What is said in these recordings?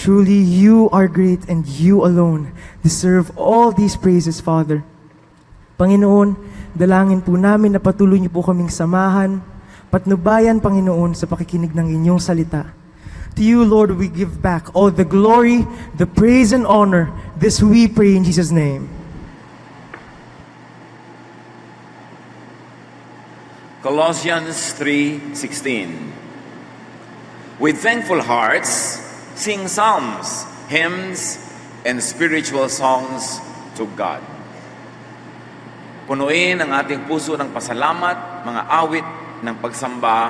Truly, you are great and you alone deserve all these praises, Father. Panginoon, dalangin po namin na patuloy niyo po kaming samahan, patnubayan, Panginoon, sa pakikinig ng inyong salita. To you, Lord, we give back all the glory, the praise, and honor. This we pray in Jesus' name. Colossians 3:16. With thankful hearts, sing psalms, hymns, and spiritual songs to God. Punuin ang ating puso ng pasalamat, mga awit ng pagsamba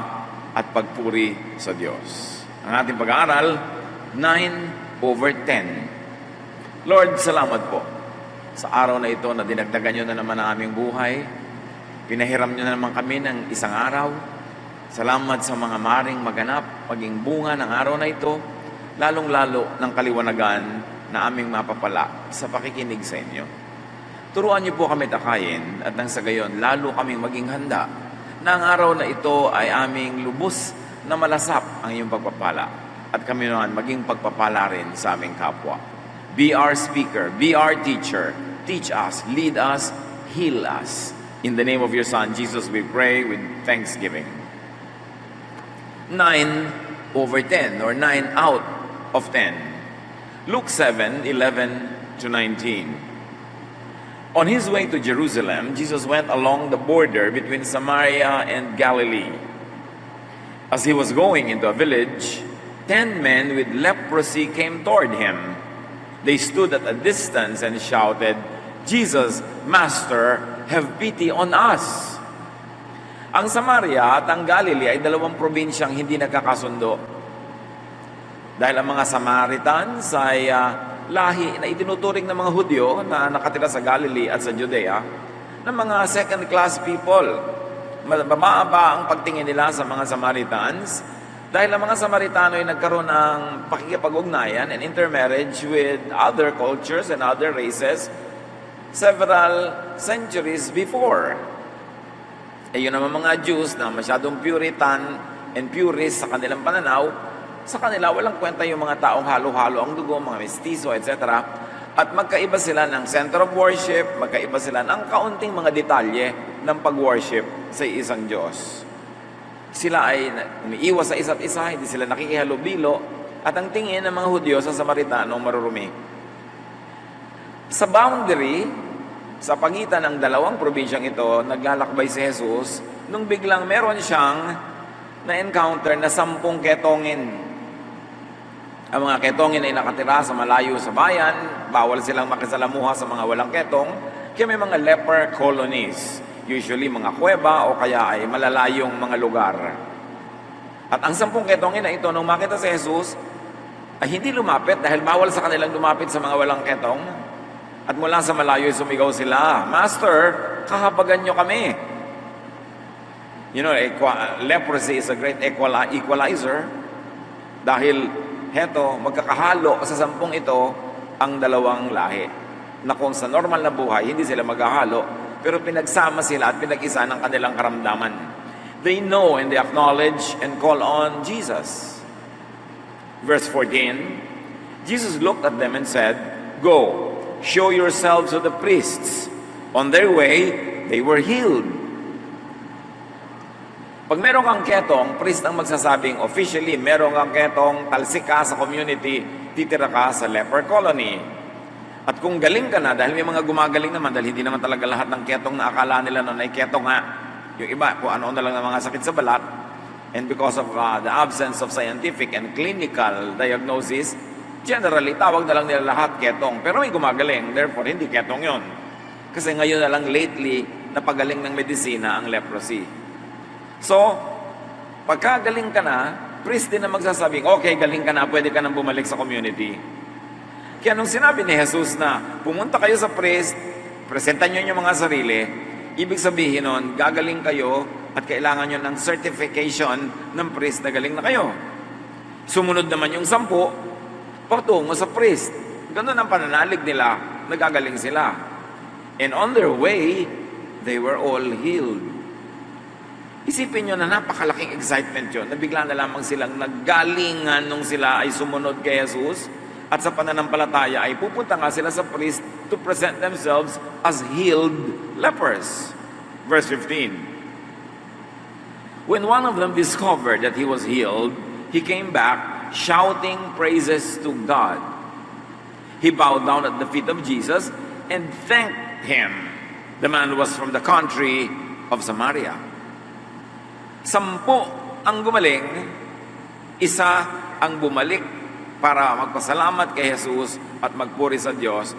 at pagpuri sa Diyos. Ang ating pag-aaral, 9/10. Lord, salamat po sa araw na ito na dinagdagan nyo na naman ang aming buhay. Pinahiram nyo na naman kami ng isang araw. Salamat sa mga maring maganap, maging bunga ng araw na ito, lalong-lalo ng kaliwanagan na aming mapapala sa pakikinig sa inyo. Turuan niyo po kami takayin at nang sa gayon, lalo kaming maging handa na ang araw na ito ay aming lubos na malasap ang iyong pagpapala at kami naman maging pagpapala rin sa aming kapwa. Be our speaker, be our teacher, teach us, lead us, heal us. In the name of your Son, Jesus, we pray with thanksgiving. 9/10 or 9 out of 10. Luke 7:11-19. On his way to Jerusalem, Jesus went along the border between Samaria and Galilee. As he was going into a village, 10 men with leprosy came toward him. They stood at a distance and shouted, "Jesus, Master, have pity on us." Ang Samaria at ang Galilee ay dalawang probinsyang hindi nagkakasundo. Dahil ang mga Samaritans ay lahi na itinuturing ng mga Hudyo na nakatira sa Galilee at sa Judea ng mga second-class people. Mababa ang pagtingin nila sa mga Samaritans dahil ang mga Samaritano ay nagkaroon ng pakikipag-ugnayan and intermarriage with other cultures and other races several centuries before. Yun naman mga Jews na masyadong Puritan and purist sa kanilang pananaw, sa kanila walang kwenta yung mga taong halo-halo ang dugo, mga mestizo, etc. At magkaiba sila ng center of worship, magkaiba sila ng kaunting mga detalye ng pag-worship sa isang Diyos. Sila ay umiiwas sa isa't isa, hindi sila nakikihalubilo, at ang tingin ng mga Hudyo sa Samaritano marurumi. Sa boundary, sa pagitan ng dalawang probinsyang ito, naglalakbay si Jesus nung biglang meron siyang na-encounter na 10 ketongin. Ang mga ketongin ay nakatira sa malayo sa bayan, bawal silang makisalamuha sa mga walang ketong, kaya may mga leper colonies, usually mga kuweba o kaya ay malalayong mga lugar. At ang 10 ketongin na ito, nung makita si Jesus, ay hindi lumapit dahil bawal sa kanilang lumapit sa mga walang ketong. At mula sa malayo ay sumigaw sila, "Master, kahabagan nyo kami." You know, leprosy is a great equalizer dahil heto, magkakahalo sa 10 ito ang dalawang lahi. Na kung sa normal na buhay, hindi sila magkahalo, pero pinagsama sila at pinag-isa ng kanilang karamdaman. They know and they acknowledge and call on Jesus. Verse 14, Jesus looked at them and said, "Go, show yourselves to the priests." On their way, they were healed. Pag meron kang ketong, priest ang magsasabing, officially, meron kang ketong, talsik ka sa community, titira ka sa leper colony. At kung galing ka na, dahil may mga gumagaling naman, dahil hindi naman talaga lahat ng ketong na akala nila noon ay ketong nga. Yung iba, kung ano na lang ng mga sakit sa balat, and because of the absence of scientific and clinical diagnosis, generally, tawag na lang nila lahat ketong. Pero may gumagaling, therefore, hindi ketong yon. Kasi ngayon na lang lately, napagaling ng medisina ang leprosy. So, pagkagaling ka na, priest din na magsasabing, okay, galing ka na, pwede ka nang bumalik sa community. Kaya nung sinabi ni Jesus na, pumunta kayo sa priest, presentan nyo yung mga sarili, ibig sabihin nun, gagaling kayo at kailangan nyo ng certification ng priest na galing na kayo. Sumunod naman yung 10, patungo sa priest. Ganun ang pananalig nila, nagagaling sila. And on their way, they were all healed. Isipin nyo na napakalaking excitement yun, na bigla na lamang silang naggalingan nung sila ay sumunod kay Jesus, at sa pananampalataya ay pupunta nga sila sa priest to present themselves as healed lepers. Verse 15. When one of them discovered that he was healed, he came back shouting praises to God. He bowed down at the feet of Jesus and thanked him. The man was from the country of Samaria. 10 ang gumaling, isa ang bumalik para magpasalamat kay Jesus at magpuri sa Diyos.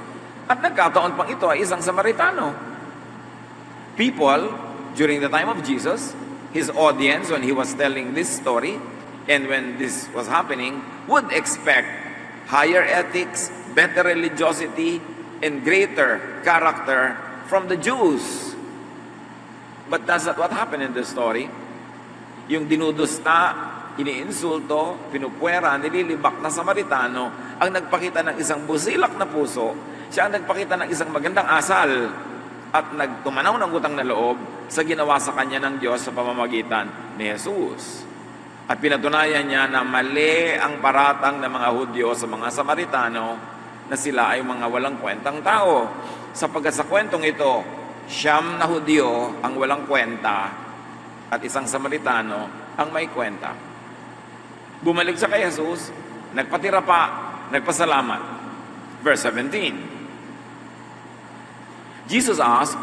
At nagkataon pang ito ay isang Samaritano. People, during the time of Jesus, his audience, when he was telling this story, and when this was happening, would expect higher ethics, better religiosity, and greater character from the Jews. But that's not what happened in the story. Yung dinudusta, iniinsulto, pinupwera, nililibak na Samaritano ang nagpakita ng isang busilak na puso. Siya ang nagpakita ng isang magandang asal at nagtumanaw ng utang na loob sa ginawa sa kanya ng Diyos sa pamamagitan ni Jesus. At pinatunayan niya na mali ang paratang ng mga Hudyo sa mga Samaritano na sila ay mga walang kwentang tao. Sapagkat sa kwentong ito, 9 na Hudyo ang walang kwenta at isang Samaritano ang may kwenta. Bumalik siya kay Jesus, nagpatira pa, nagpasalamat. Verse 17. Jesus asked,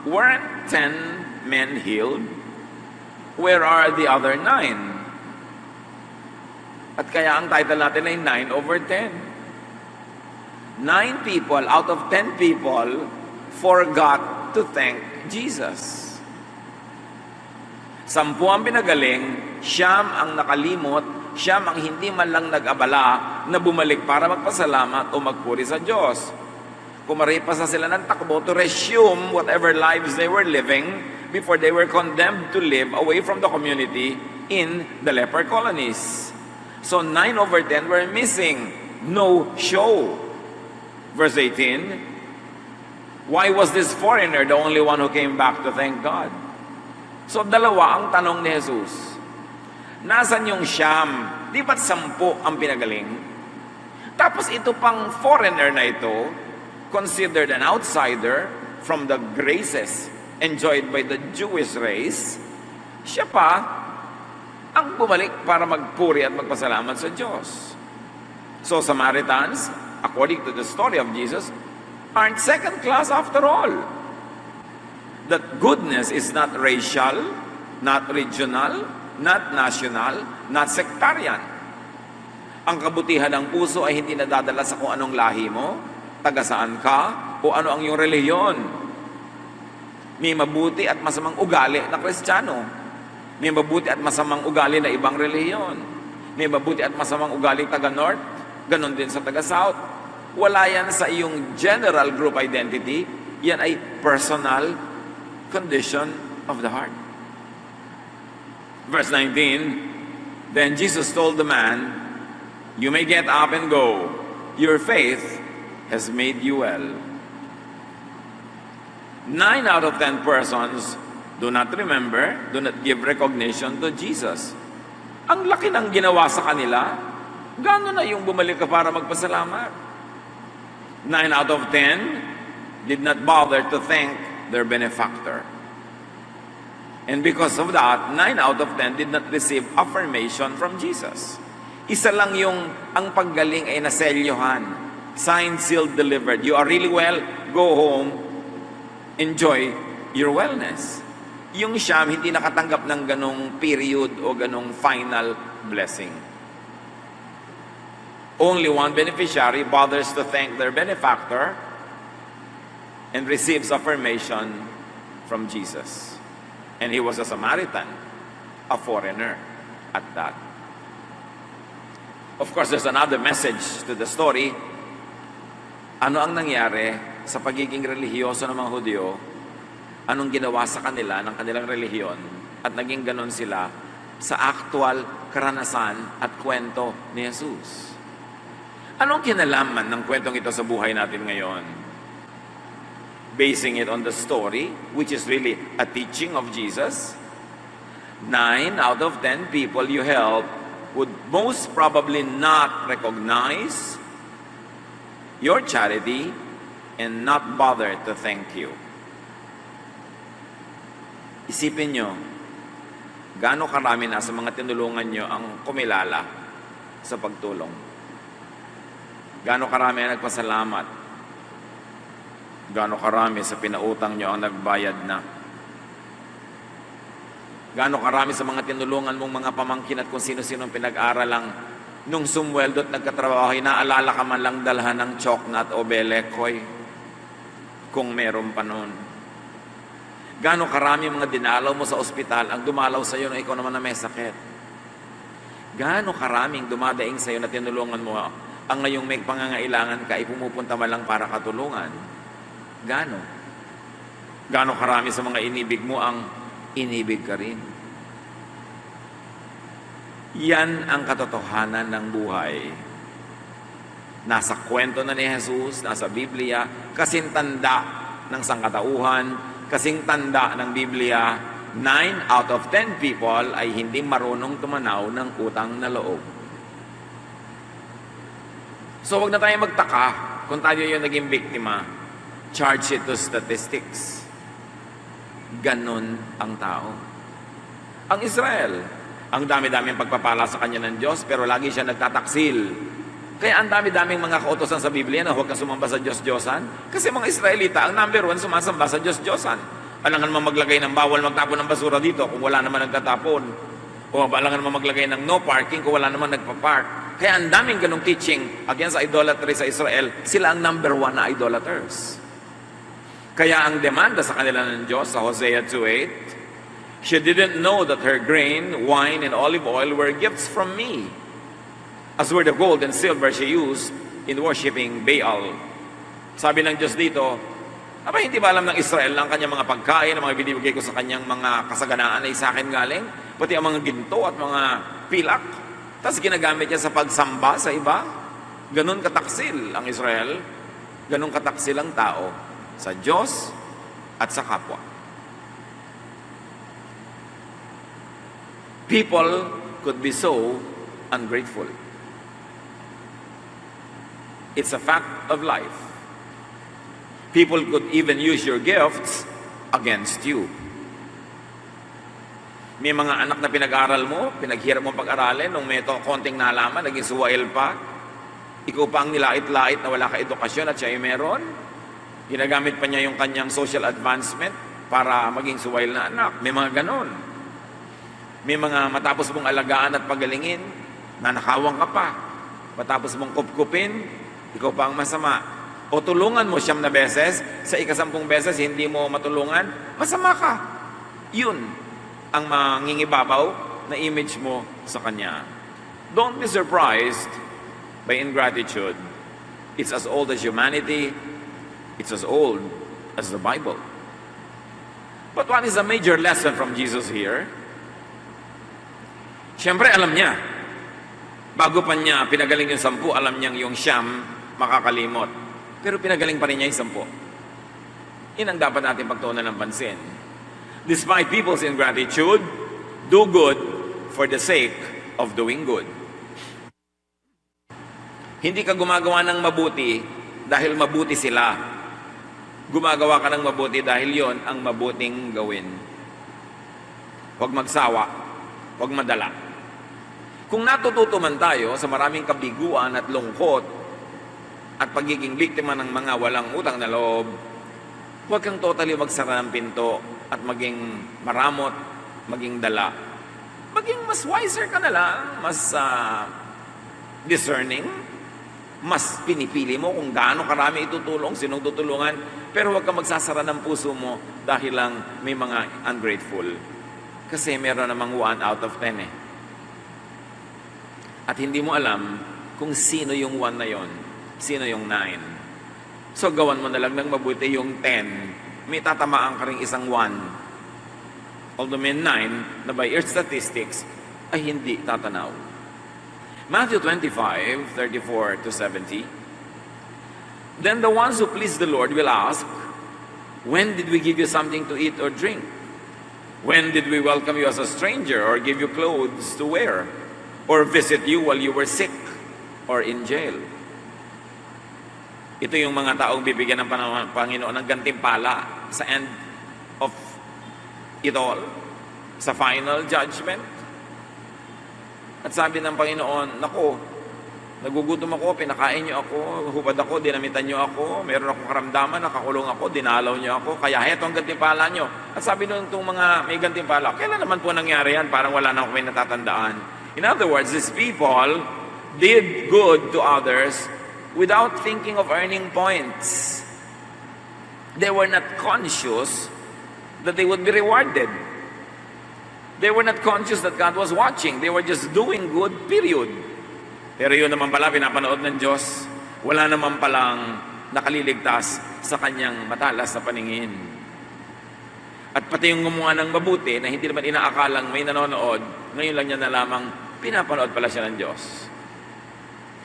weren't 10 men healed? Where are the other 9? At kaya ang title natin ay 9 over 10. 9 people out of 10 people forgot to thank Jesus. 10 ang pinagaling, 9 ang nakalimot, 9 ang hindi man lang nag-abala na bumalik para magpasalamat o magpuri sa Diyos. Kumaripas na sila ng takbo to resume whatever lives they were living before they were condemned to live away from the community in the leper colonies. So 9 over 10 were missing. No show. Verse 18, why was this foreigner the only one who came back to thank God? So 2 ang tanong ni Jesus. Nasaan yung 9? Di ba't 10 ang pinagaling? Tapos ito pang foreigner na ito, considered an outsider from the graces enjoyed by the Jewish race, siya pa ang bumalik para magpuri at magpasalamat sa Diyos. So Samaritans, according to the story of Jesus, aren't second class after all. That goodness is not racial, not regional, not national, not sectarian. Ang kabutihan ng puso ay hindi nadadala sa kung anong lahi mo, taga saan ka, o ano ang iyong relihiyon. May mabuti at masamang ugali na Kristiyano. May mabuti at masamang ugali na ibang relihiyon. May mabuti at masamang ugali taga North, ganon din sa taga South. Wala yan sa iyong general group identity, yan ay personal condition of the heart. Verse 19, then Jesus told the man, you may get up and go. Your faith has made you well. 9 out of 10 persons do not remember, do not give recognition to Jesus. Ang laki ng ginawa sa kanila, gano'n na yung bumalik ka para magpasalamat. 9 out of 10 did not bother to thank their benefactor. And because of that, 9 out of 10 did not receive affirmation from Jesus. Isa lang yung ang paggaling ay naselyohan. Signed, sealed, delivered. You are really well, go home, enjoy your wellness. Yung siyam, hindi nakatanggap ng ganong period o ganong final blessing. Only one beneficiary bothers to thank their benefactor and receives affirmation from Jesus. And he was a Samaritan, a foreigner at that. Of course, there's another message to the story. Ano ang nangyari sa pagiging relihiyoso ng mga Hudyo? Anong ginawa sa kanila ng kanilang relihiyon? At naging ganon sila sa actual karanasan at kwento ni Jesus. Anong kinalaman ng kwentong ito sa buhay natin ngayon? Basing it on the story, which is really a teaching of Jesus, 9 out of 10 people you help would most probably not recognize your charity and not bother to thank you. Isipin nyo, gaano karami na sa mga tinulungan nyo ang kumilala sa pagtulong? Gaano karami ang nagpasalamat? Gaano karami sa pinautang nyo ang nagbayad na? Gaano karami sa mga tinulungan mong mga pamangkin at kung sino-sino ang pinag-aralang nung sumweldo at nagkatrabaho, inaalala ka man lang dalhan ng choknat o belekoy kung meron pa noon. Gaano karami mga dinalaw mo sa ospital ang dumalaw sa iyo na ikaw naman na may sakit. Gaano karaming dumadaing sa iyo na tinulungan mo ang ngayong may pangangailangan ka ay pumupunta man lang para katulungan. Gaano? Gaano karami sa mga inibig mo ang inibig ka rin. Yan ang katotohanan ng buhay. Nasa kwento na ni Jesus, nasa Biblia, kasing tanda ng sangkatauhan, kasing tanda ng Biblia, 9 out of 10 people ay hindi marunong tumanaw ng utang na loob. So wag na tayo magtaka kung tayo yung naging biktima. Charge it to statistics. Ganon ang tao. Ang Israel, ang dami-daming pagpapala sa kanya ng Diyos, pero lagi siya nagtataksil. Kaya ang dami-daming mga kautosan sa Biblia na huwag kang sumamba sa Diyos-Diyosan. Kasi mga Israelita, ang number 1, sumasamba sa Diyos-Diyosan. Alangan mo maglagay ng bawal magtapon ng basura dito kung wala naman nagtatapon. O alangan mo maglagay ng no parking kung wala naman nagpa-park. Kaya ang daming ganong teaching against idolatry sa Israel, sila ang number 1 na idolaters. Kaya ang demanda sa kanila ng Diyos sa Hosea 2:8, she didn't know that her grain, wine, and olive oil were gifts from me, as were the gold and silver she used in worshiping Baal. Sabi ng Diyos dito, aba hindi ba alam ng Israel na ang kanyang mga pagkain, ang mga binibigay ko sa kanyang mga kasaganaan ay sa akin galing? Pati ang mga ginto at mga pilak. Tapos ginagamit niya sa pagsamba sa iba. Ganon kataksil ang Israel. Ganon kataksil ang tao sa Diyos at sa kapwa. People could be so ungrateful. It's a fact of life. People could even use your gifts against you. May mga anak na pinag-aral mo, pinaghirap mo pag-aralin, nung may konting nalaman, naging suwail pa. Ikaw pa ang nilait-lait na wala ka edukasyon at siya ay meron. Ginagamit pa niya yung kanyang social advancement para maging suwail na anak. May mga ganon. May mga matapos mong alagaan at pagalingin, nanakawang ka pa. Matapos mong kupkupin, ikaw pa ang masama. O tulungan mo 9 na beses, sa 10 beses hindi mo matulungan, masama ka. Yun ang mangingibabaw na image mo sa kanya. Don't be surprised by ingratitude. It's as old as humanity. It's as old as the Bible. But what is a major lesson from Jesus here? Siyempre, alam niya. Bago pa niya pinagaling yung 10, alam niyang yung 9 makakalimot. Pero pinagaling pa rin niya yung 10. Yan ang dapat natin pagtuunan ng pansin. Despite people's ingratitude, do good for the sake of doing good. Hindi ka gumagawa ng mabuti dahil mabuti sila. Gumagawa ka ng mabuti dahil yon ang mabuting gawin. Huwag magsawa, huwag madala. Kung natututo man tayo sa maraming kabiguan at lungkot at pagiging biktima ng mga walang utang na loob, huwag kang totally magsara ng pinto at maging maramot, maging dala. Maging mas wiser ka na lang, mas discerning, mas pinipili mo kung gaano karami itutulong, sinong tutulungan, pero huwag kang magsasara ng puso mo dahil lang may mga ungrateful. Kasi meron namang 1 out of 10 eh. At hindi mo alam kung sino yung 1 na yon, sino yung 9. So gawan mo na lang ng mabuti yung 10. May tatamaan ka rin isang 1. Although may 9 na by earth statistics ay hindi tatanaw. Matthew 25:34-70. Then the ones who please the Lord will ask, when did we give you something to eat or drink? When did we welcome you as a stranger or give you clothes to wear or visit you while you were sick or in jail? Ito yung mga taong bibigyan ng Panginoon ng gantimpala sa end of it all, sa final judgment. At sabi ng Panginoon, nako, nagugutom ako, pinakain niyo ako, hubad ako, dinamitan niyo ako, meron akong karamdaman, nakakulong ako, dinalaw niyo ako, kaya heto ang gantimpala niyo. At sabi nung itong mga may gantimpala, kailan naman po nangyari yan? Parang wala na ako may natatandaan. In other words, these people did good to others without thinking of earning points. They were not conscious that they would be rewarded. They were not conscious that God was watching. They were just doing good, period. Pero yun naman pala, pinapanood ng Diyos. Wala naman palang nakaliligtas sa kanyang matalas na paningin. At pati yung gumawa ng mabuti na hindi naman inaakalang may nanonood, ngayon lang niya na lamang pinapanood pala siya ng Diyos.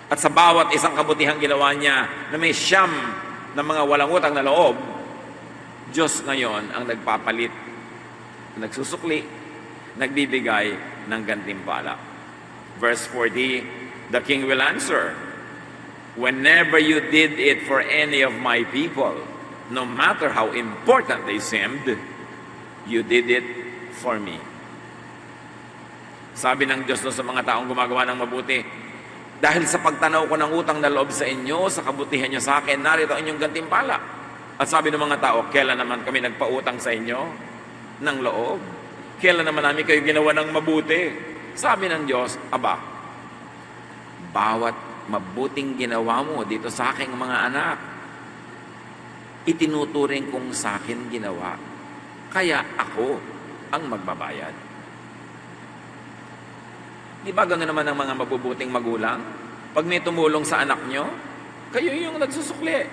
At sa bawat isang kabutihang ginawa niya na may siyam na mga walang utang na loob, Diyos ngayon ang nagpapalit, nagsusukli, nagbibigay ng gantimpala. Verse 40, the king will answer, whenever you did it for any of my people, no matter how important they seemed, you did it for me. Sabi ng Diyos sa mga taong gumagawa ng mabuti, dahil sa pagtanaw ko ng utang na loob sa inyo, sa kabutihan niyo sa akin, narito ang inyong gantimpala. At sabi ng mga tao, kailan naman kami nagpautang sa inyo ng loob? Kailan naman namin kayo ginawa ng mabuti? Sabi ng Diyos, aba, bawat mabuting ginawa mo dito sa aking mga anak, itinuturing kong sa akin ginawa. Kaya ako ang magbabayad. Di ba gano'n naman ang mga mabubuting magulang? Pag may tumulong sa anak nyo, kayo yung nagsusukli.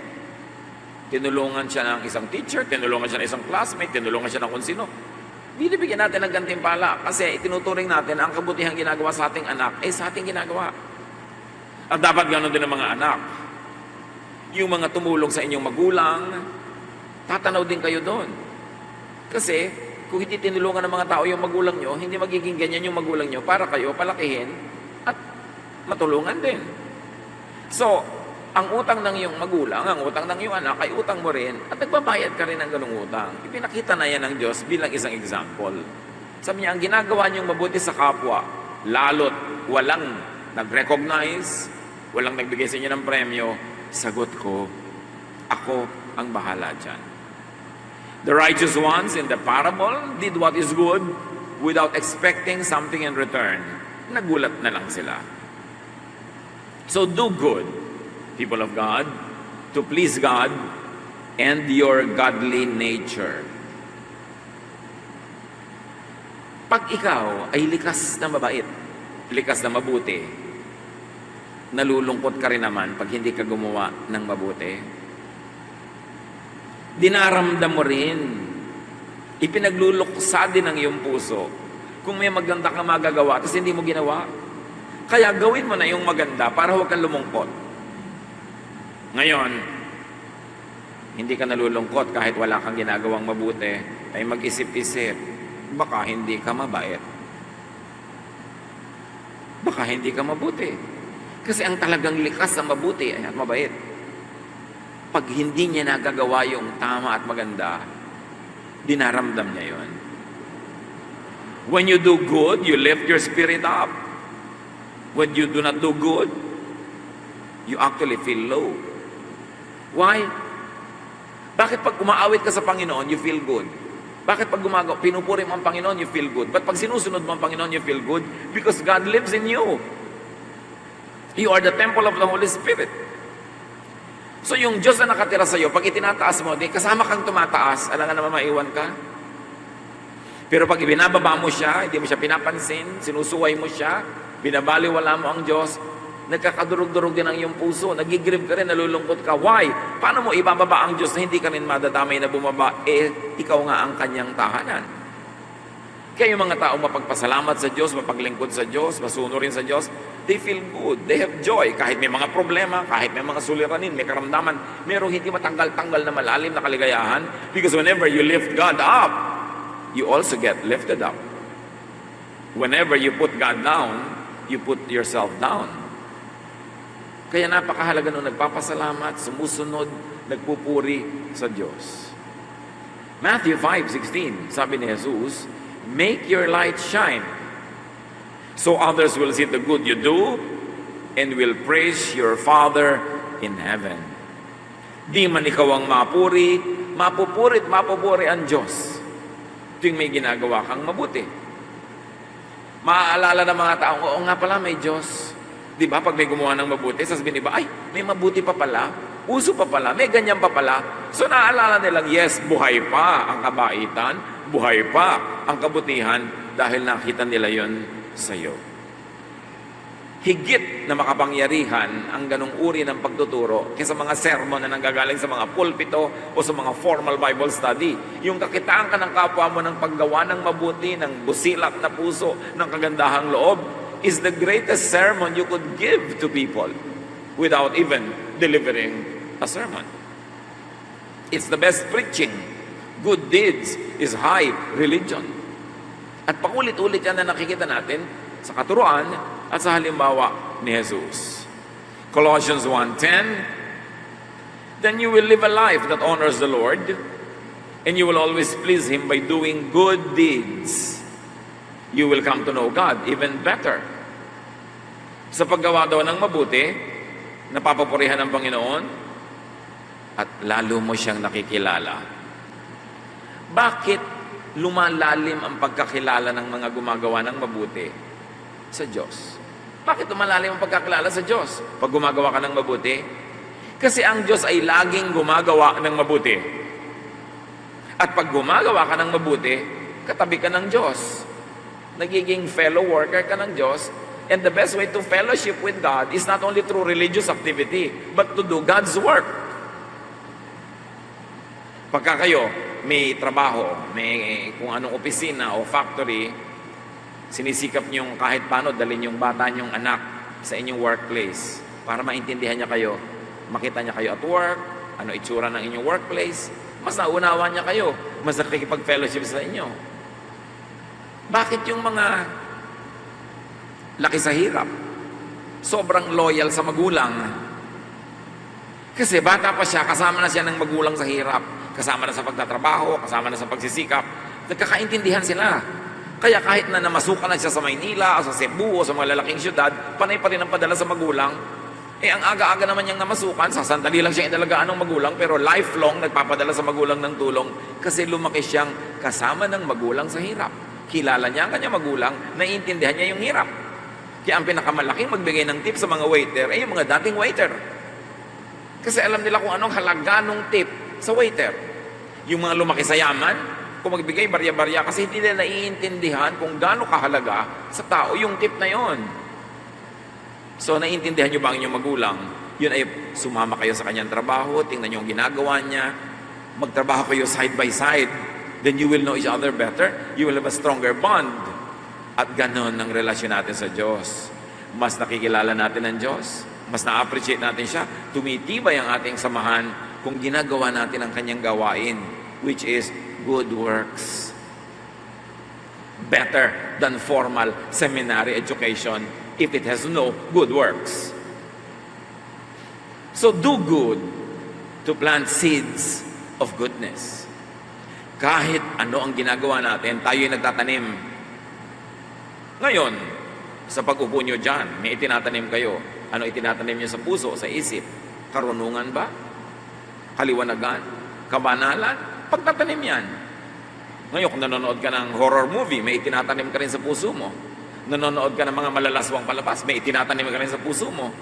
Tinulungan siya ng isang teacher, tinulungan siya ng isang classmate, tinulungan siya ng kung sino. Binibigyan natin ng gantimpala kasi itinuturing natin ang kabutihang ginagawa sa ating anak ay sa ating ginagawa. At dapat gano'n din ang mga anak. Yung mga tumulong sa inyong magulang, tatanaw din kayo doon. Kasi kung hindi tinulungan ng mga tao yung magulang nyo, hindi magiging ganyan yung magulang nyo para kayo palakihin at matulungan din. So, ang utang ng iyong magulang, ang utang ng iyong anak ay utang mo rin at nagbabayad ka rin ng ganung utang. Ipinakita na yan ng Diyos bilang isang example. Sabi niya, ang ginagawa niyong mabuti sa kapwa, lalo't walang nag-recognize, walang nagbigay sa inyo ng premyo, sagot ko, ako ang bahala dyan. The righteous ones in the parable did what is good without expecting something in return. Nagulat na lang sila. So do good, people of God, to please God and your godly nature. Pag ikaw ay likas na mabait, likas na mabuti, nalulungkot ka rin naman pag hindi ka gumawa ng mabuti. Dinaramdam mo rin, ipinagluluksa din ang iyong puso kung may maganda kang magagawa tapos hindi mo ginawa. Kaya gawin mo na yung maganda para huwag kang lumungkot. Ngayon, hindi ka nalulungkot kahit wala kang ginagawang mabuti, ay mag-isip-isip, baka hindi ka mabait. Baka hindi ka mabuti. Kasi ang talagang likas na mabuti ay at mabait. Pag hindi niya nagagawa yung tama at maganda, dinaramdam niya yon. When you do good, you lift your spirit up. When you do not do good, you actually feel low. Why? Bakit pag umaawit ka sa Panginoon, you feel good? Bakit pag pinupuri mo ang Panginoon, you feel good? But pag sinusunod mo ang Panginoon, you feel good? Because God lives in you. You are the temple of the Holy Spirit. So yung Diyos na nakatira sa iyo, pag itinataas mo, di kasama kang tumataas, alam nga naman maiwan ka. Pero pag ibinababa mo siya, hindi mo siya pinapansin, sinusuway mo siya, binabaliwala mo ang Diyos, nagkakadurog-durog din ang iyong puso, nagigrieve ka rin, nalulungkot ka. Why? Paano mo ibababa ang Diyos na hindi ka rin madadamay na bumaba? Ikaw nga ang kanyang tahanan. Kaya yung mga tao mapagpasalamat sa Diyos, mapaglingkod sa Diyos, masunurin sa Diyos, they feel good, they have joy. Kahit may mga problema, kahit may mga suliranin, may karamdaman, merong hindi matanggal-tanggal na malalim na kaligayahan. Because whenever you lift God up, you also get lifted up. Whenever you put God down, you put yourself down. Kaya napakahalaga nung nagpapasalamat, sumusunod, nagpupuri sa Diyos. Matthew 5:16, sabi ni Jesus, make your light shine, so others will see the good you do and will praise your Father in heaven. Di man ikaw ang mapuri, mapupuri ang Diyos tuwing may ginagawa kang mabuti. Maaalala ng mga taong, oo nga pala, may Diyos. Di ba, pag may gumawa ng mabuti, sasabihin ba, ay, may mabuti pa pala, uso pa pala, may ganyan pa pala. So naaalala nilang, yes, buhay pa ang kabaitan, buhay pa ang kabutihan dahil nakita nila yon sa iyo. Higit na makapangyarihan ang ganong uri ng pagtuturo kaysa mga sermon na nanggagaling sa mga pulpito o sa mga formal Bible study. Yung kakitaan ka ng kapwa mo ng paggawa ng mabuti, ng busilak na puso, ng kagandahang loob, is the greatest sermon you could give to people without even delivering a sermon. It's the best preaching. Good deeds is high religion. At paulit-ulit yan na nakikita natin sa katuruan at sa halimbawa ni Jesus. Colossians 1:10, then you will live a life that honors the Lord, and you will always please Him by doing good deeds. You will come to know God even better. Sa paggawa daw ng mabuti, napapapurihan ng Panginoon, at lalo mo siyang nakikilala. Bakit lumalalim ang pagkakilala ng mga gumagawa ng mabuti sa Diyos? Bakit lumalalim ang pagkakilala sa Diyos pag gumagawa ka ng mabuti? Kasi ang Diyos ay laging gumagawa ng mabuti. At pag gumagawa ka ng mabuti, katabi ka ng Diyos. Nagiging fellow worker ka ng Diyos. And the best way to fellowship with God is not only through religious activity, but to do God's work. Pagka kayo may trabaho, may kung anong opisina o factory, sinisikap niyong kahit paano dalhin yung bata niyong anak sa inyong workplace para maintindihan niya kayo, makita niya kayo at work, ano itsura ng inyong workplace, mas naunawa niya kayo, mas nakikipag-fellowship sa inyo. Bakit yung mga laki sa hirap, sobrang loyal sa magulang? Kasi bata pa siya, kasama na siya ng magulang sa hirap, kasama na sa pagtatrabaho, kasama na sa pagsisikap, nagkakaintindihan sila. Kaya kahit na namasukan na siya sa Maynila o sa Cebu o sa mga lalaking syudad, panay pa rin ang padala sa magulang. Eh ang aga-aga naman niyang namasukan, sasandali lang siya inalagaan ng magulang, pero lifelong nagpapadala sa magulang ng tulong kasi lumaki siyang kasama ng magulang sa hirap. Kilala niya ang kanyang magulang, naiintindihan niya yung hirap. Kaya ang pinakamalaking magbigay ng tip sa mga waiter ay yung mga dating waiter. Kasi alam nila kung anong halaga ng tip sa waiter. Yung mga lumaki sa yaman, kung magbigay barya-barya kasi hindi nila naiintindihan kung gaano kahalaga sa tao yung tip na yon. So, naiintindihan nyo ba ang inyong magulang? Yun ay sumama kayo sa kanyang trabaho, tingnan nyo ang ginagawa niya, magtrabaho kayo side by side, then you will know each other better, you will have a stronger bond. At ganon ang relasyon natin sa Diyos. Mas nakikilala natin ang Diyos, mas na-appreciate natin siya, tumitibay ang ating samahan kung ginagawa natin ang kanyang gawain, which is good works. Better than formal seminary education if it has no good works. So do good to plant seeds of goodness. Kahit ano ang ginagawa natin, tayo ay nagtatanim. Ngayon, sa pag-upo nyo dyan, may itinatanim kayo. Ano itinatanim nyo sa puso, sa isip? Karunungan ba? Kaliwanagan? Kabanalan? Pagtatanim yan. Ngayon, kung nanonood ka ng horror movie, may itinatanim ka rin sa puso mo. Nanonood ka ng mga malalaswang palabas, may itinatanim ka rin sa puso mo.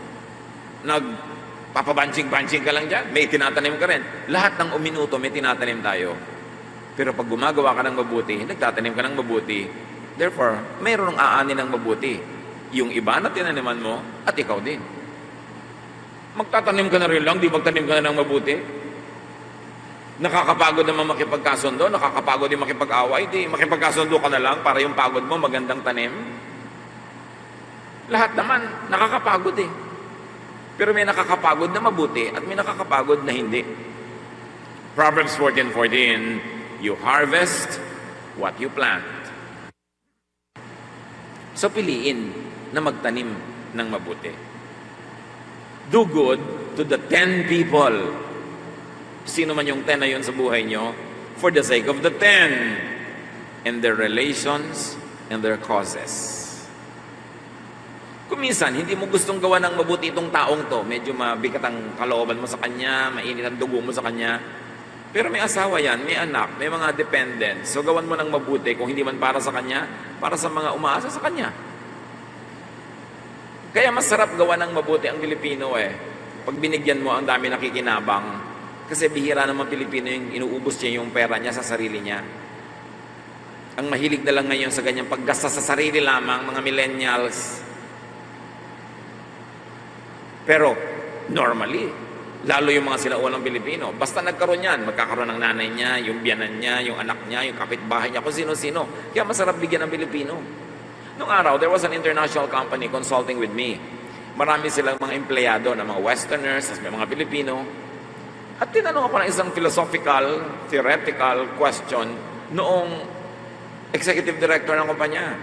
Nagpapabanching-banching ka lang dyan, may itinatanim ka rin. Lahat ng uminuto, may tinatanim tayo. Pero pag gumagawa ka ng mabuti, nagtatanim ka ng mabuti, therefore, mayroong aanin ng mabuti. Yung iba na tinaniman mo, at ikaw din. Magtatanim ka na rin lang, di magtanim ka na ng mabuti. Nakakapagod naman makipagkasundo, nakakapagod din makipag-away, di makipagkasundo ka na lang para yung pagod mo magandang tanim. Lahat naman, nakakapagod eh. Pero may nakakapagod na mabuti at may nakakapagod na hindi. Proverbs 14:14, you harvest what you plant. So piliin na magtanim ng mabuti. Do good to the 10 people. Sino man yung 10 na yun sa buhay nyo, for the sake of the 10 and their relations and their causes. Kung minsan, hindi mo gustong gawa ng mabuti itong taong to, medyo mabigat ang kalooban mo sa kanya, mainit ang dugo mo sa kanya, pero may asawa yan, may anak, may mga dependents, so gawan mo ng mabuti, kung hindi man para sa kanya, para sa mga umaasa sa kanya. Kaya masarap gawa ng mabuti ang Pilipino Pag binigyan mo, ang dami nakikinabang. Kasi bihira naman Pilipino yung inuubos niya yung pera niya sa sarili niya. Ang mahilig na lang ngayon sa ganyang paggasta sa sarili lamang, mga millennials. Pero, normally, lalo yung mga sinaulang Pilipino, basta nagkaroon yan, magkakaroon ng nanay niya, yung biyanan niya, yung anak niya, yung kapitbahay niya, kung sino-sino. Kaya masarap bigyan ng Pilipino. Noong araw, there was an international company consulting with me. Marami silang mga empleyado na mga Westerners, may mga Pilipino. At tinanong ako ng isang philosophical, theoretical question noong executive director ng kumpanya.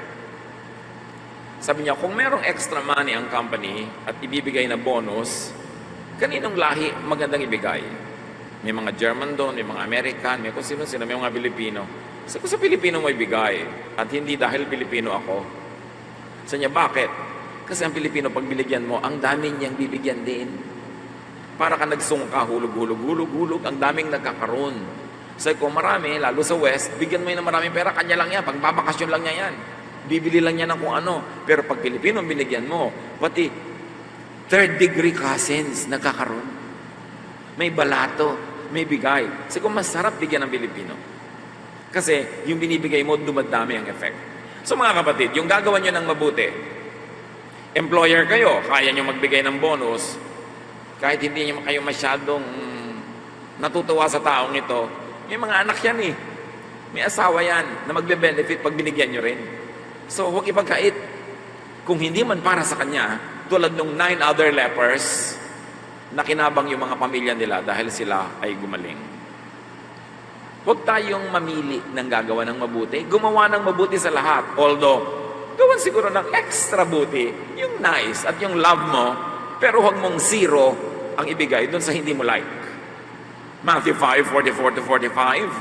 Sabi niya, kung merong extra money ang company at ibibigay na bonus, kaninong lahi magandang ibigay? May mga German doon, may mga American, may kung sino-sino, may mga Pilipino. Sabi ko, sa Pilipino mo ibigay at hindi dahil Pilipino ako. Sa niya, bakit? Kasi ang Pilipino, pag binigyan mo, ang dami niyang bibigyan din. Para ka nagsungka, hulog, ang daming nagkakaroon. Sabi ko, marami, lalo sa West, bigyan mo yun ng maraming pera, kanya lang yan, pag babakasyon lang niya yan. Bibili lang niya ng kung ano. Pero pag Pilipino, binigyan mo, pati third degree cousins nagkakaroon. May balato, may bigay. Sabi ko, masarap bigyan ng Pilipino. Kasi yung binibigay mo, dumadami ang effect. So mga kapatid, yung gagawa nyo ng mabuti, employer kayo, kaya nyo magbigay ng bonus, kahit hindi nyo kayo masyadong natutuwa sa taong ito, may mga anak yan may asawa yan na magbe-benefit pag binigyan nyo rin. So huwag ipagkait. Kung hindi man para sa kanya, tulad ng 9 other lepers, nakinabang yung mga pamilya nila dahil sila ay gumaling. Huwag tayong mamili ng gagawa ng mabuti. Gumawa ng mabuti sa lahat. Although, gawan siguro ng extra buti, yung nice at yung love mo, pero huwag mong zero ang ibigay dun sa hindi mo like. Matthew 5:44-45.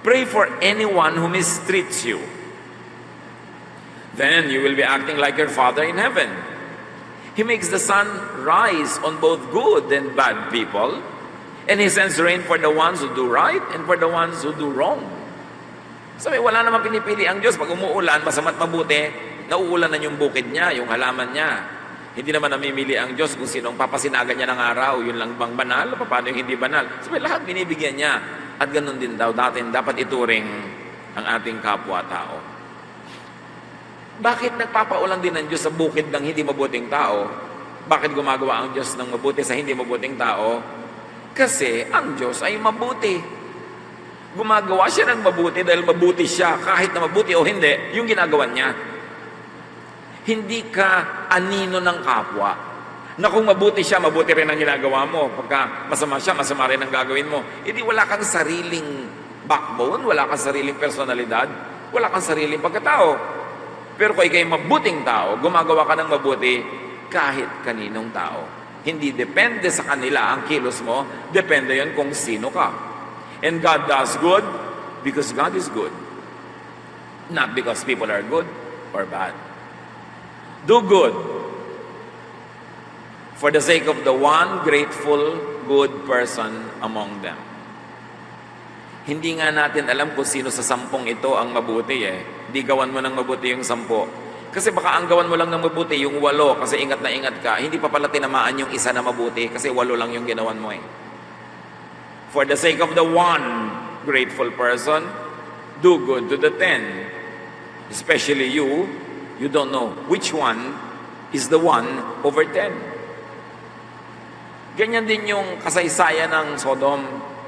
Pray for anyone who mistreats you. Then you will be acting like your Father in heaven. He makes the sun rise on both good and bad people, and He sends rain for the ones who do right and for the ones who do wrong. Sabi, wala naman pinipili ang Diyos. Pag umuulan, masama't mabuti, nauulan na yung bukid niya, yung halaman niya. Hindi naman namimili ang Diyos kung sinong papasinagan niya ng araw. Yun lang bang banal? Paano yung hindi banal? Sabi, lahat binibigyan niya. At ganun din daw, dapat ituring ang ating kapwa-tao. Bakit nagpapaulan din ang Diyos sa bukid ng hindi mabuting tao? Bakit gumagawa ang Diyos ng mabuti sa hindi mabuting tao? Kasi ang Diyos ay mabuti. Gumagawa siya ng mabuti dahil mabuti siya, kahit na mabuti o hindi, yung ginagawa niya. Hindi ka anino ng kapwa. Na kung mabuti siya, mabuti rin ang ginagawa mo. Pagka masama siya, masama rin ang gagawin mo. Hindi wala kang sariling backbone, wala kang sariling personalidad, wala kang sariling pagkatao. Pero kung ikay mabuting tao, gumagawa ka ng mabuti kahit kaninong tao. Hindi depende sa kanila ang kilos mo, depende yon kung sino ka. And God does good because God is good. Not because people are good or bad. Do good for the sake of the one grateful, good person among them. Hindi nga natin alam kung sino sa 10 ito ang mabuti Di gawan mo ng mabuti yung 10. Kasi baka ang gawan mo lang ng mabuti yung 8 kasi ingat na ingat ka. Hindi pa pala tinamaan yung isa na mabuti kasi 8 lang yung ginawan mo For the sake of the one grateful person, do good to the 10. Especially you don't know which one is the one over 10. Ganyan din yung kasaysayan ng Sodom.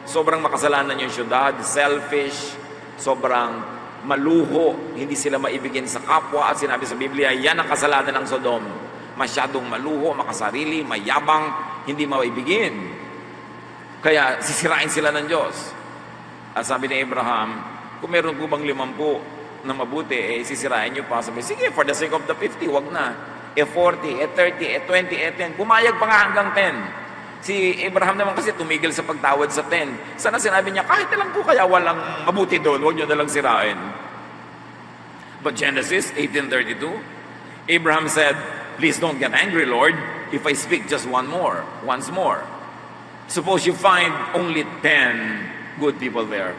Sobrang makasalanan yung syudad, selfish, sobrang maluho, hindi sila maibigin sa kapwa at sinabi sa Biblia, yan ang kasalanan ng Sodom. Masyadong maluho, makasarili, mayabang, hindi maibigin. Kaya sisirain sila ng Diyos. At sabi ni Abraham, Kung meron po bang 50 na mabuti, sisirain nyo pa. Sabi, sige, for the sake of the 50, wag na. 40, 30, 20, 10. Pumayag pa nga hanggang 10. Si Abraham naman kasi tumigil sa pagtawad sa 10. Sana sinabi niya, kahit na lang po kaya walang mabuti doon, huwag nyo na lang sirain. But Genesis 18:32, Abraham said, please don't get angry, Lord, if I speak just once more. Suppose you find only 10 good people there.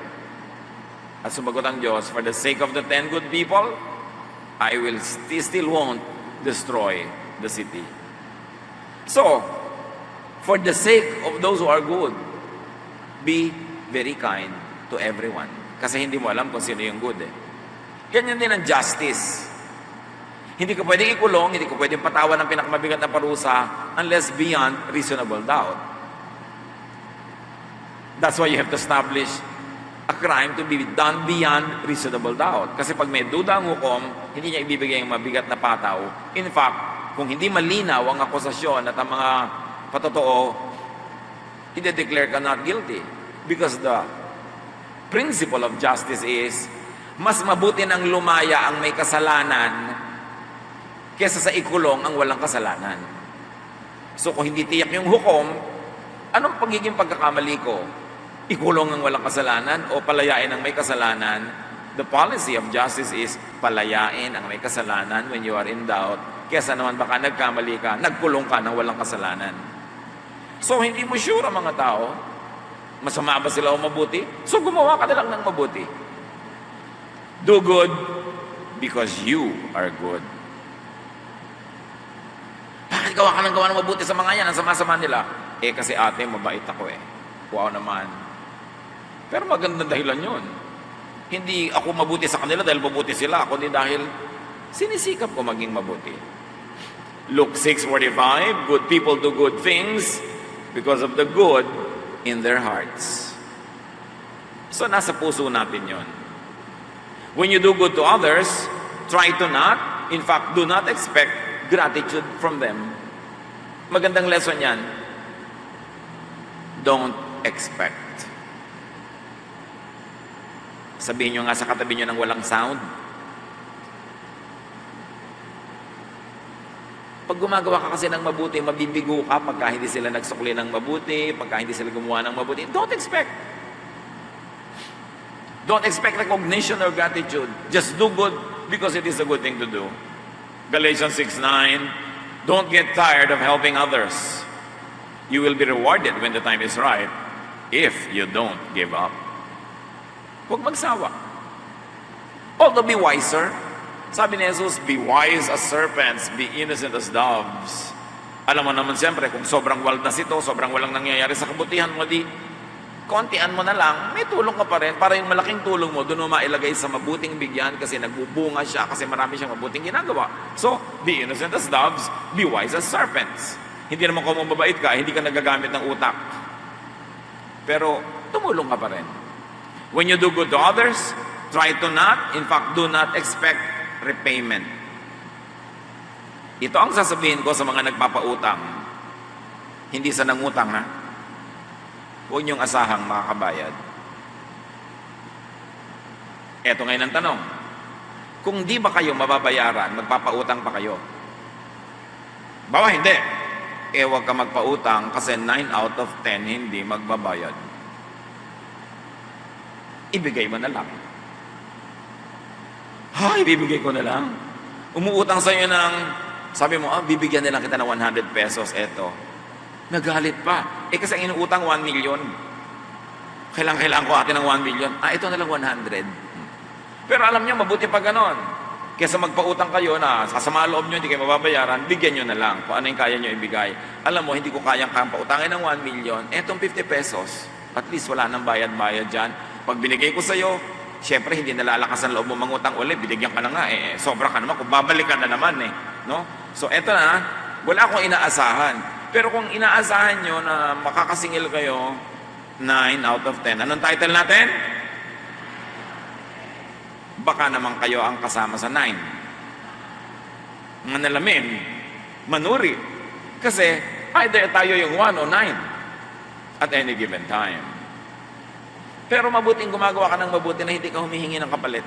At sumagot ang Diyos, for the sake of the 10 good people, I will still won't destroy the city. So, for the sake of those who are good, be very kind to everyone. Kasi hindi mo alam kung sino yung good eh. Ganyan din ang justice. Hindi ka pwedeng ikulong, hindi ka pwedeng patawan ng pinakamabigat na parusa unless beyond reasonable doubt. That's why you have to establish a crime to be done beyond reasonable doubt. Kasi pag may duda ang hukom, hindi niya ibibigay ang mabigat na pataw. In fact, kung hindi malinaw ang akusasyon at ang mga patotoo, i-declare ka not guilty. Because the principle of justice is, mas mabuti nang lumaya ang may kasalanan kesa sa ikulong ang walang kasalanan. So kung hindi tiyak yung hukom, anong pagiging pagkakamali ko? Ikulong ang walang kasalanan o palayain ang may kasalanan? The policy of justice is palayain ang may kasalanan when you are in doubt, kesa naman baka nagkamali ka, nagkulong ka ng walang kasalanan. So hindi mo sure ang mga tao, masama ba sila o mabuti? So gumawa ka na lang ng mabuti. Do good because you are good. Bakit gawa ka ng mabuti sa mga yan? Ang sama-sama nila. Kasi ate, mabait ako eh. Wow naman. Pero magandang dahilan yun. Hindi ako mabuti sa kanila dahil mabuti sila, kundi dahil sinisikap ko maging mabuti. Luke 6:45, good people do good things because of the good in their hearts. So nasa puso natin yun. When you do good to others, try to not, in fact, do not expect gratitude from them. Magandang lesson yan. Don't expect. Sabihin nyo nga sa katabi nyo ng walang sound. Pag gumagawa ka kasi ng mabuti, mabibigo ka pagka hindi sila nagsukli ng mabuti, pagka hindi sila gumawa ng mabuti. Don't expect. Don't expect recognition or gratitude. Just do good because it is a good thing to do. Galatians 6:9, don't get tired of helping others. You will be rewarded when the time is right if you don't give up. Huwag magsawa. Although be wiser. Sabi ni Jesus, be wise as serpents, be innocent as doves. Alam mo naman siyempre, kung sobrang waldas ito, sobrang walang nangyayari sa kabutihan mo, di kontian mo na lang, may tulong ka pa rin para yung malaking tulong mo doon mo mailagay sa mabuting bigyan kasi nagbubunga siya kasi marami siyang mabuting ginagawa. So, be innocent as doves, be wise as serpents. Hindi naman kung mababait ka, hindi ka nagagamit ng utak. Pero, tumulong ka pa rin. When you do good to others, try to not, in fact, do not expect repayment. Ito ang sasabihin ko sa mga nagpapautang. Hindi sa nangutang, ha? Huwag niyong asahang makakabayad. Eto ngayon ang tanong. Kung di ba kayo mababayaran, magpapautang pa kayo? Bawa hindi. Huwag ka magpautang kasi 9 out of 10 hindi magbabayad. Ibigay mo na lang. Ibibigay ko na lang. Umuutang sa iyo ng, sabi mo, bibigyan na lang kita ng 100 pesos, eto. Nagalit pa. Kasi ang inuutang 1 million. Kailangan ko atin ng 1 million. Ito na lang 100. Pero alam niyo, mabuti pa ganon. Kesa magpautang kayo na sasama loob niyo, hindi kayo mababayaran, bigyan niyo na lang kung ano yung kaya niyo ibigay. Alam mo, hindi ko kayang pautangin ng 1 million. Etong 50 pesos. At least wala nang bayad-bayad dyan. Pag binigay ko sa iyo, syempre hindi nalalakas ang loob mo mangutang ulit. Binigyan ka na nga. Sobra ka naman. Kung babalikan na naman no? So eto na, wala akong inaasahan. Pero kung inaasahan nyo na makakasingil kayo, 9 out of 10. Anong title natin? Baka naman kayo ang kasama sa 9. Manalamin, manuri. Kasi either tayo yung 1 o 9 at any given time. Pero mabuting gumagawa ka ng mabuti na hindi ka humihingi ng kapalit.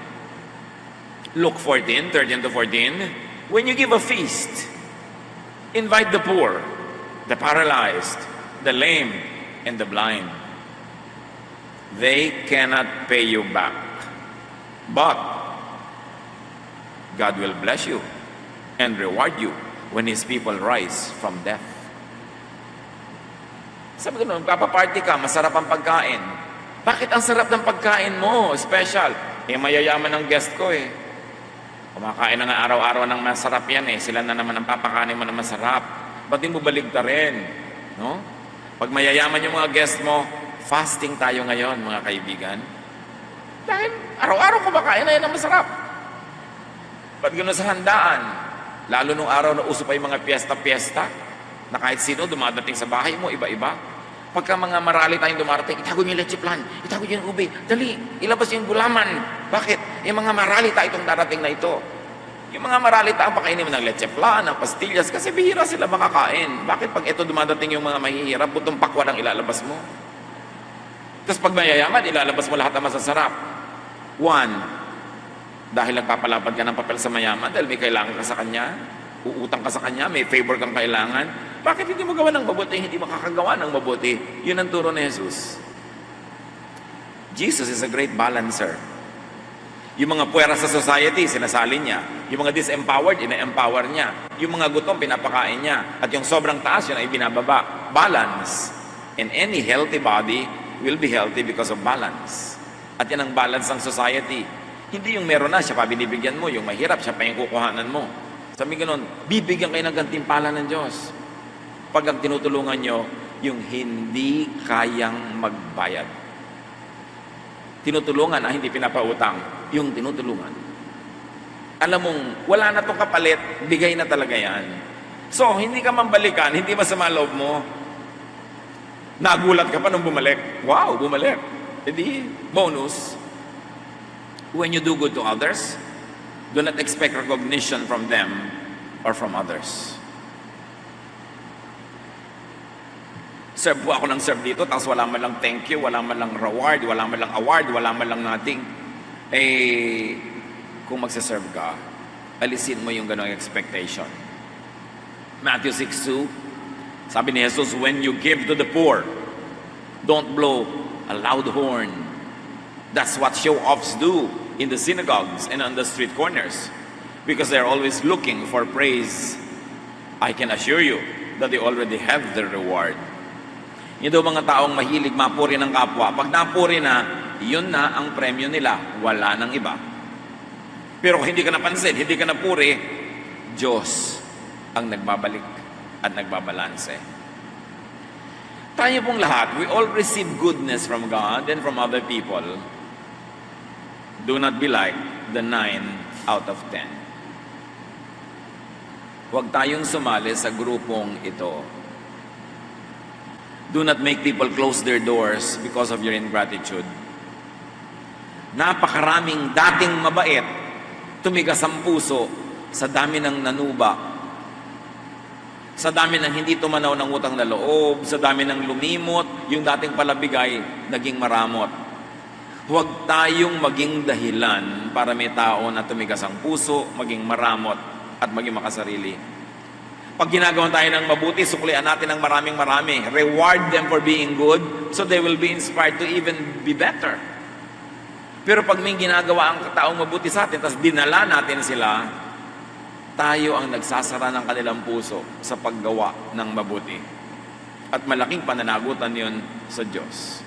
Luke 14, 13 to 14, when you give a feast, invite the poor, the paralyzed, the lame, and the blind. They cannot pay you back, but God will bless you and reward you when His people rise from death. Sabi ko noon, papaparty ka, masarap ang pagkain. Bakit ang sarap ng pagkain mo? Special. Mayayaman ang guest ko eh. Kumakain na nga araw-araw ng masarap yan eh. Sila na naman ang papakanin mo na masarap. Ba't di mo baligtarin? No? Pag mayayaman yung mga guest mo, fasting tayo ngayon, mga kaibigan. Dahil araw-araw kumakain na yan ang masarap. Ba't gano'n sa handaan? Lalo nung araw na uso pa yung mga piyesta-piyesta, na kahit sino dumadating sa bahay mo, iba-iba. Pagka mga marali tayong dumarating, itago niyo yung leche plan, itago niyo yung ube, dali, ilabas yung gulaman. Bakit? Yung mga marali tayo itong darating na ito. Yung mga marali tayo pakainin mo ng leche plan, ng pastillas, kasi bihira sila makakain. Bakit pag ito dumadating yung mga mahihirap, butong pakwan ang ilalabas mo? Tapos pag mayayaman, ilalabas mo lahat ng masasarap. One, dahil nagpapalapad ka ng papel sa mayaman, dahil may kailangan ka sa kanya, uutang ka sa kanya, may favor kang kailangan. Bakit hindi mo gawa ng mabuti? Hindi makakagawa ng mabuti. Yun ang turo ni Jesus. Jesus is a great balancer. Yung mga puwera sa society, sinasalin niya. Yung mga disempowered, ina-empower niya. Yung mga gutom, pinapakain niya. At yung sobrang taas, yun ay binababa. Balance. And any healthy body will be healthy because of balance. At yan ang balance ng society. Hindi yung meron na, siya pa binibigyan mo. Yung mahirap, siya pa yung kukuhanan mo. Sabi ganon, bibigyan kayo ng gantimpala ng Diyos. Pag ang tinutulungan nyo, yung hindi kayang magbayad. Tinutulungan, hindi pinapautang. Yung tinutulungan. Alam mong, wala na itong kapalit, bigay na talaga yan. So, hindi ka mambalikan, hindi masama loob mo. Nagulat ka pa nung bumalik. Wow, bumalik. Hindi, bonus. When you do good to others, do not expect recognition from them or from others. Serve po ako ng serve dito, tapos wala man lang thank you, wala man lang reward, wala man lang award, wala man lang nothing. Kung magsaserve ka, alisin mo yung ganong expectation. Matthew 6:2, sabi ni Jesus, when you give to the poor, don't blow a loud horn. That's what show-offs do in the synagogues and on the street corners, because they're always looking for praise. I can assure you that they already have their reward. Yung daw mga taong mahilig mapuri ng kapwa, pag napuri na, yun na ang premyo nila, wala nang iba. Pero kung hindi ka napansin, hindi ka napuri, Diyos ang nagbabalik at nagbabalanse. Tayo pong lahat, we all receive goodness from God and from other people. Do not be like the 9 out of 10. Huwag tayong sumali sa grupong ito. Do not make people close their doors because of your ingratitude. Napakaraming dating mabait, tumigas ang puso sa dami ng nanuba, sa dami ng hindi tumanaw ng utang na loob, sa dami ng lumimot, yung dating palabigay, naging maramot. Huwag tayong maging dahilan para may tao na tumigas ang puso, maging maramot, at maging makasarili. Pag ginagawa tayo ng mabuti, suklian natin ng maraming-marami. Reward them for being good so they will be inspired to even be better. Pero pag may ginagawa ang taong mabuti sa atin, tapos dinala natin sila, tayo ang nagsasara ng kanilang puso sa paggawa ng mabuti. At malaking pananagutan yun sa Diyos.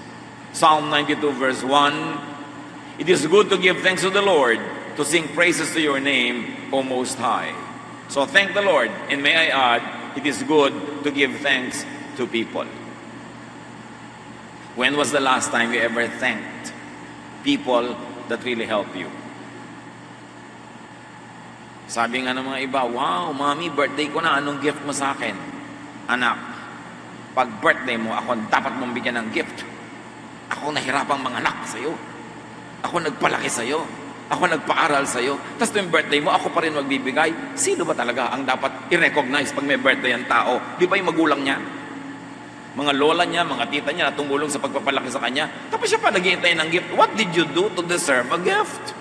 Psalm 92 verse 1, it is good to give thanks to the Lord, to sing praises to your name, O Most High. So thank the Lord, and may I add, it is good to give thanks to people. When was the last time you ever thanked people that really help you? Sabi nga ng mga iba, wow, mami, birthday ko na, anong gift mo sa akin? Anak, pag birthday mo, ako dapat mong bigyan ng gift. Ako nahirapang mga anak sa'yo. Ako nagpalaki sa'yo. Ako nagpaaral sa'yo. Tapos tuwing birthday mo, ako pa rin magbibigay. Sino ba talaga ang dapat i-recognize pag may birthday ang tao? Di ba yung magulang niya? mga lola niya, mga tita niya na tumulong sa pagpapalaki sa kanya. Tapos siya pa naghihintay ng gift. What did you do to deserve a gift?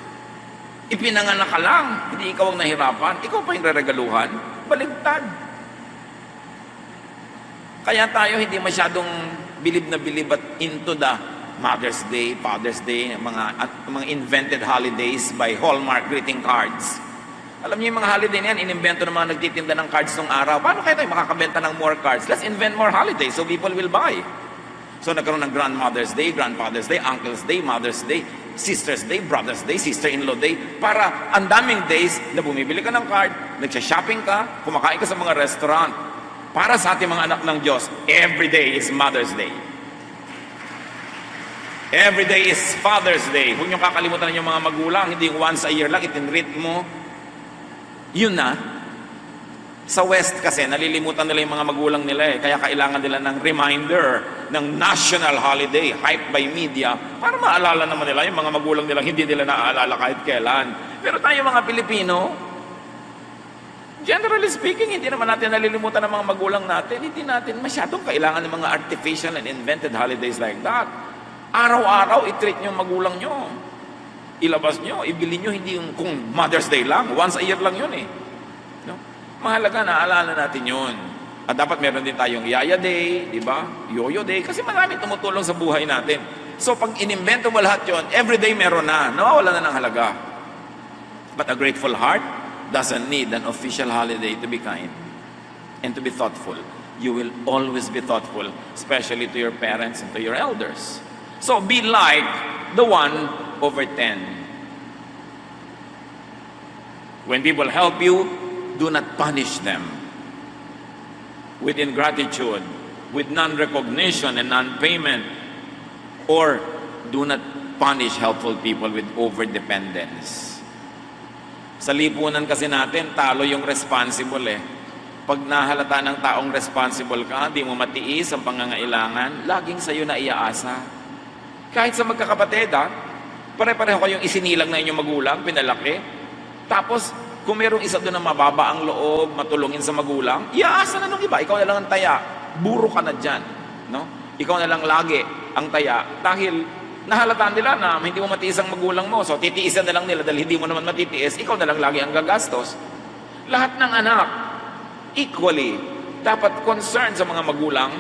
Ipinanganak ka lang, hindi ikaw ang nahirapan. Ikaw pa yung reregaluhan. Baligtad. Kaya tayo hindi masyadong bilib na bilib at into the Mother's Day, Father's Day, mga invented holidays by Hallmark greeting cards. Alam niyo yung mga holiday na yan, inimbento ng mga nagtitinda ng cards nung araw. Paano kaya tayo makakabenta ng more cards? Let's invent more holidays so people will buy. So nagkaroon ng Grandmother's Day, Grandfather's Day, Uncle's Day, Mother's Day, Sister's Day, Brother's Day, Sister-in-law Day, para ang daming days na bumibili ka ng card, nagsha-shopping ka, kumakain ka sa mga restaurant. Para sa ating mga anak ng Diyos, every day is Mother's Day. Every day is Father's Day. Huwag niyong kakalimutan yung mga magulang, hindi once a year lang, itinreat mo. Yun na. Sa West kasi, nalilimutan nila yung mga magulang nila eh. Kaya kailangan nila ng reminder ng national holiday, hyped by media, para maalala naman nila yung mga magulang nilang hindi nila naaalala kahit kailan. Pero tayo mga Pilipino, generally speaking, hindi naman natin nalilimutan ng mga magulang natin. Hindi natin masyadong kailangan ng mga artificial and invented holidays like that. Araw-araw, i-treat nyo yung magulang nyo. Ilabas nyo, ibili nyo, hindi yung kung Mother's Day lang, once a year lang yun eh. No? Mahalaga, naalala natin yun. At dapat meron din tayong Yaya Day, di ba? Yoyo Day, kasi marami tumutulong sa buhay natin. So pag inimbento mo lahat yun, everyday meron na, nawawala na ng halaga. But a grateful heart doesn't need an official holiday to be kind and to be thoughtful. You will always be thoughtful, especially to your parents and to your elders. So be like the 1/10. When people help you, do not punish them with ingratitude, with non-recognition and non-payment, or do not punish helpful people with overdependence. Sa lipunan kasi natin, talo yung responsible eh. Pag nahalata ng taong responsible ka, di mo matiis ang pangangailangan, laging sa'yo na iaasa. Kahit sa magkakapatid, pare-pareho kayong isinilang na inyong magulang, pinalaki. Tapos, kung mayroong isa doon na mababa ang loob, matulungin sa magulang, iaasa na nung iba. Ikaw na lang ang taya. Buro ka na dyan. No? Ikaw na lang lagi ang taya. Dahil nahalataan nila na hindi mo matiis ang magulang mo. So, titiisan na lang nila dahil hindi mo naman matitiis. Ikaw na lang lagi ang gagastos. Lahat ng anak, equally, dapat concern sa mga magulang.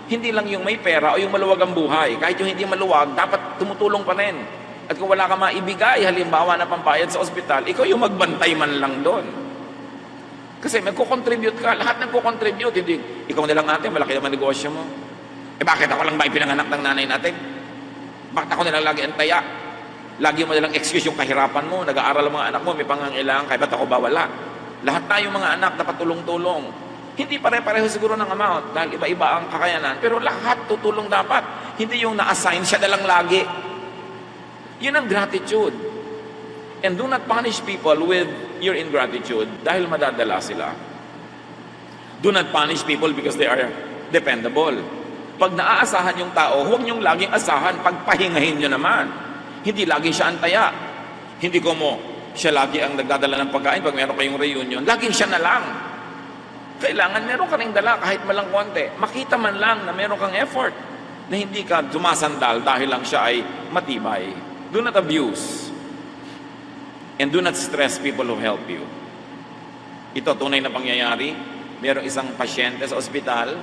Hindi lang yung may pera o yung maluwag ang buhay. Kahit yung hindi maluwag, dapat tumutulong pa rin. At kung wala ka maibigay, halimbawa na pampayad sa ospital, ikaw yung magbantay man lang doon. Kasi magkukontribute ka. Lahat nagkukontribute. Hindi, ikaw na lang ate, malaki naman negosyo mo. Eh bakit ako lang ba ipinanganak ng nanay natin? Bakit ako na lang lagi ang taya? Lagi mo na lang excuse yung kahirapan mo. Nag-aaral ang mga anak mo, may pangangailangan, kaya ba't ako ba wala? Lahat tayo mga anak, dapat tulong-tulong. Hindi pare-pareho siguro ng amount dahil iba-iba ang kakayanan, pero lahat tutulong dapat. Hindi yung na-assign siya na lang lagi. Yun ang gratitude. And do not punish people with your ingratitude dahil madadala sila. Do not punish people because they are dependable. Pag naaasahan yung tao, huwag niyong laging asahan, pagpahingahin niyo naman. Hindi laging siya antaya. Hindi ko mo, siya lagi ang nagdadala ng pagkain pag meron kayong reunion. Laging siya na lang. Kailangan meron ka ring dala kahit malang konti. Makita man lang na meron kang effort na hindi ka dumasandal dahil lang siya ay matibay. Do not abuse. And do not stress people who help you. Ito, tunay na pangyayari. Merong isang pasyente sa ospital,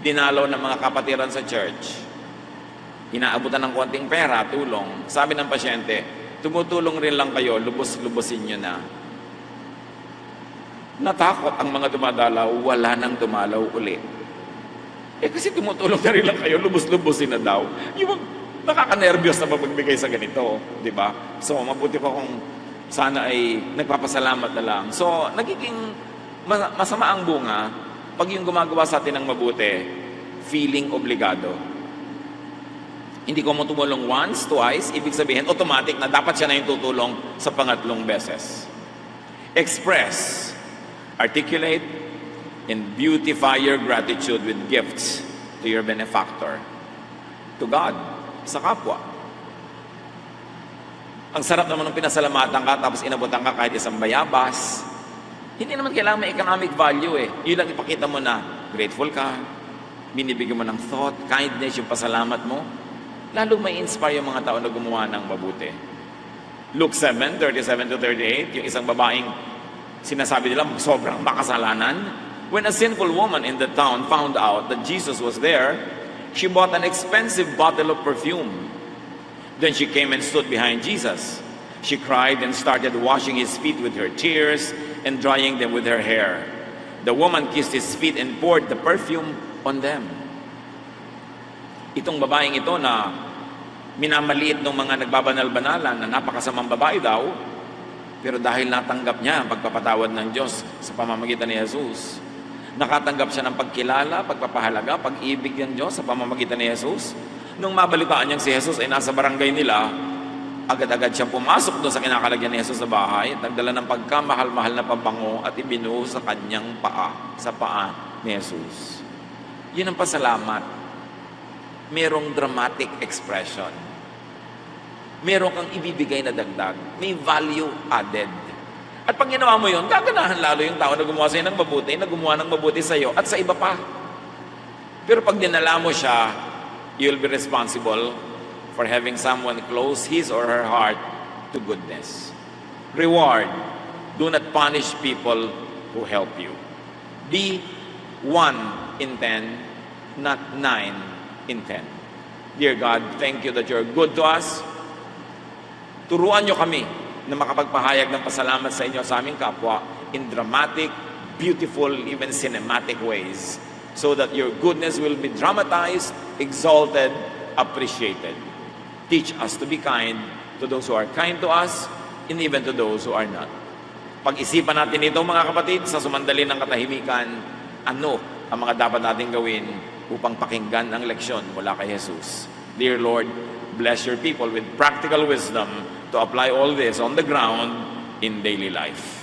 dinalaw ng mga kapatiran sa church. Inaabutan ng konting pera, tulong. Sabi ng pasyente, tumutulong rin lang kayo, lubos-lubosin nyo na. Natakot ang mga dumadalaw, wala nang dumalaw uli. Eh kasi tumutulong na rin lang kayo, lubos-lubosin na daw. Yung nakaka-nervyos na magbigay sa ganito, di ba? So, mabuti pa kung sana ay nagpapasalamat na lang. So, nagiging masama ang bunga pag yung gumagawa sa atin ng mabuti, feeling obligado. Hindi ko mo tumulong once, twice, ibig sabihin, automatic na dapat siya na yung tutulong sa pangatlong beses. Express, articulate, and beautify your gratitude with gifts to your benefactor, to God, sa kapwa. Ang sarap naman ng pinasalamatan ka tapos inabutan ka kahit isang bayabas. Hindi naman kailangan may economic value eh. Yun lang ipakita mo na grateful ka, binibigyan mo ng thought, kindness, yung pasalamat mo, lalo may inspire yung mga tao na gumawa ng mabuti. Luke 7:37-38, yung isang babaeng sinasabi nila sobrang makasalanan. When a sinful woman in the town found out that Jesus was there, she bought an expensive bottle of perfume. Then she came and stood behind Jesus. She cried and started washing his feet with her tears and drying them with her hair. The woman kissed his feet and poured the perfume on them. Itong babaeng ito na minamaliit ng mga nagbabanal-banalan na napakasamang babae daw, pero dahil natanggap niya ang pagpapatawad ng Diyos sa pamamagitan ni Jesus, nakatanggap siya ng pagkilala, pagpapahalaga, pag-ibig ng Diyos sa pamamagitan ni Jesus. Nung mabalitaan niyang si Jesus ay nasa barangay nila, agad-agad siya pumasok doon sa kinakalagyan ni Jesus sa bahay at nagdala ng pagkamahal-mahal na pabango at ibinuho sa kanyang paa, sa paa ni Jesus. Yun ang pasalamat. Merong dramatic expression. Meron kang ibibigay na dagdag. May value added. At pag ginawa mo yun, gaganahan lalo yung tao na gumawa sa'yo ng mabuti, na gumawa ng mabuti sa'yo at sa iba pa. Pero pag dinala mo siya, you'll be responsible for having someone close his or her heart to goodness. Reward. Do not punish people who help you. Be 1 in 10, not 9 in 10. Dear God, thank you that you're good to us. Turuan nyo kami na makapagpahayag ng pasalamat sa inyo sa aming kapwa in dramatic, beautiful, even cinematic ways so that your goodness will be dramatized, exalted, appreciated. Teach us to be kind to those who are kind to us and even to those who are not. Pag-isipan natin ito mga kapatid sa sumandali ng katahimikan, ano ang mga dapat natin gawin upang pakinggan ang leksyon mula kay Jesus. Dear Lord, bless your people with practical wisdom to apply all this on the ground in daily life.